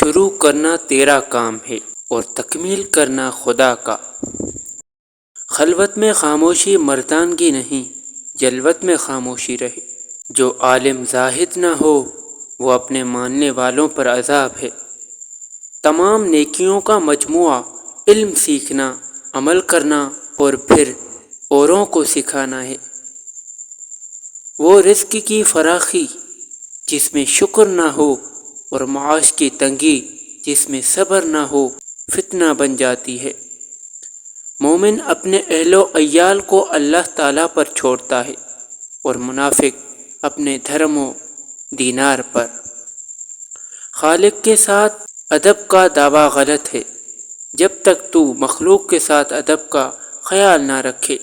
شروع کرنا تیرا کام ہے اور تکمیل کرنا خدا کا۔ خلوت میں خاموشی مردانگی نہیں، جلوت میں خاموشی رہے۔ جو عالم زاہد نہ ہو وہ اپنے ماننے والوں پر عذاب ہے۔ تمام نیکیوں کا مجموعہ علم سیکھنا، عمل کرنا اور پھر اوروں کو سکھانا ہے۔ وہ رزق کی فراخی جس میں شکر نہ ہو اور معاش کی تنگی جس میں صبر نہ ہو فتنہ بن جاتی ہے۔ مومن اپنے اہل و عیال کو اللہ تعالیٰ پر چھوڑتا ہے اور منافق اپنے دھرم و دینار پر۔ خالق کے ساتھ ادب کا دعویٰ غلط ہے جب تک تو مخلوق کے ساتھ ادب کا خیال نہ رکھے۔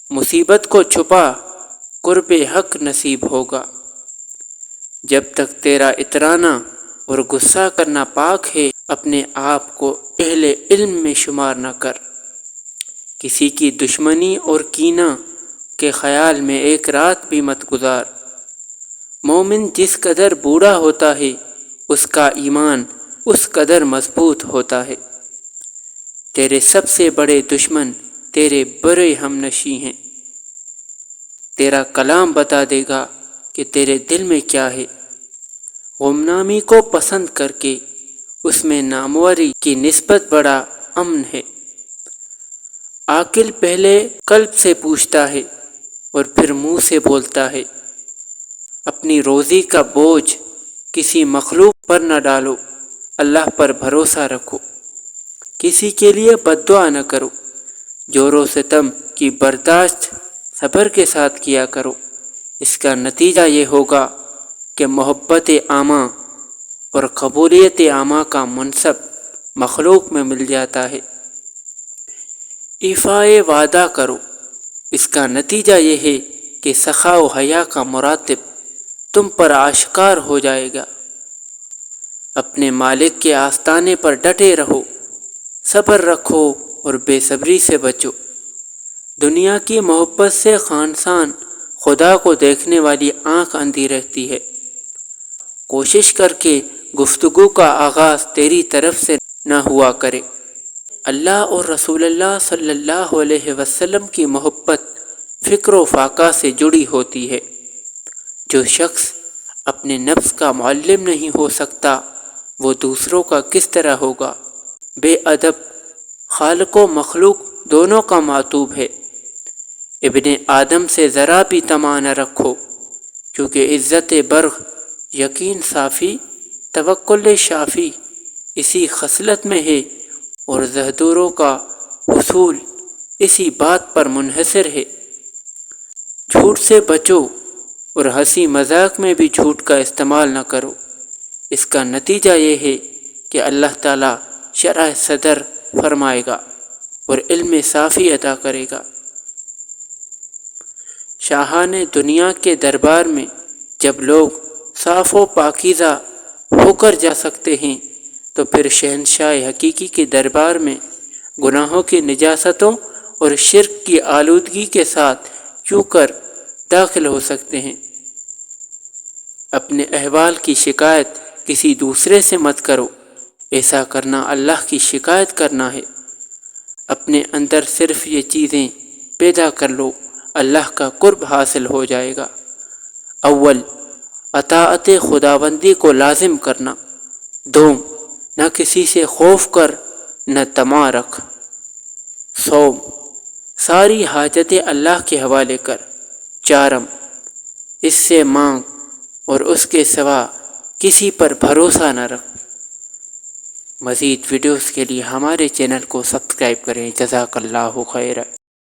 مصیبت کو چھپا، قرب حق نصیب ہوگا۔ جب تک تیرا اترانا اور غصہ کرنا پاک ہے، اپنے آپ کو اہل علم میں شمار نہ کر۔ کسی کی دشمنی اور کینہ کے خیال میں ایک رات بھی مت گزار۔ مومن جس قدر بوڑھا ہوتا ہے اس کا ایمان اس قدر مضبوط ہوتا ہے۔ تیرے سب سے بڑے دشمن تیرے برے ہمنشیں ہیں۔ تیرا کلام بتا دے گا کہ تیرے دل میں کیا ہے۔ گمنامی کو پسند کر کے اس میں ناموری کی نسبت بڑا امن ہے۔ عاقل پہلے قلب سے پوچھتا ہے اور پھر منہ سے بولتا ہے۔ اپنی روزی کا بوجھ کسی مخلوق پر نہ ڈالو، اللہ پر بھروسہ رکھو۔ کسی کے لیے بد دعا نہ کرو، جور و ستم کی برداشت صبر کے ساتھ کیا کرو۔ اس کا نتیجہ یہ ہوگا کہ محبت عامہ اور قبولیت عامہ کا منصب مخلوق میں مل جاتا ہے۔ ایفائے وعدہ کرو، اس کا نتیجہ یہ ہے کہ سخا و حیا کا مراتب تم پر آشکار ہو جائے گا۔ اپنے مالک کے آستانے پر ڈٹے رہو، صبر رکھو اور بے صبری سے بچو۔ دنیا کی محبت سے خانسان خدا کو دیکھنے والی آنکھ اندھی رہتی ہے۔ کوشش کر کے گفتگو کا آغاز تیری طرف سے نہ ہوا کرے۔ اللہ اور رسول اللہ صلی اللہ علیہ وسلم کی محبت فکر و فاقہ سے جڑی ہوتی ہے۔ جو شخص اپنے نفس کا معلم نہیں ہو سکتا وہ دوسروں کا کس طرح ہوگا؟ بے ادب خالق و مخلوق دونوں کا معتوب ہے۔ ابن آدم سے ذرا بھی طمع نہ رکھو، کیونکہ عزت برغ یقین صافی توکل شافی اسی خصلت میں ہے اور زہدوروں کا حصول اسی بات پر منحصر ہے۔ جھوٹ سے بچو اور ہنسی مذاق میں بھی جھوٹ کا استعمال نہ کرو۔ اس کا نتیجہ یہ ہے کہ اللہ تعالیٰ شرح صدر فرمائے گا اور علم صافی عطا کرے گا۔ شاہان دنیا کے دربار میں جب لوگ صاف و پاکیزہ ہو کر جا سکتے ہیں تو پھر شہنشاہ حقیقی کے دربار میں گناہوں کی نجاستوں اور شرک کی آلودگی کے ساتھ کیوں کر داخل ہو سکتے ہیں۔ اپنے احوال کی شکایت کسی دوسرے سے مت کرو، ایسا کرنا اللہ کی شکایت کرنا ہے۔ اپنے اندر صرف یہ چیزیں پیدا کر لو، اللہ کا قرب حاصل ہو جائے گا۔ اول، اطاعت خداوندی کو لازم کرنا۔ دوم، نہ کسی سے خوف کر نہ طمع رکھ۔ سوم، ساری حاجتیں اللہ کے حوالے کر۔ چارم، اس سے مانگ اور اس کے سوا کسی پر بھروسہ نہ رکھ۔ مزید ویڈیوز کے لیے ہمارے چینل کو سبسکرائب کریں۔ جزاک اللہ خیر۔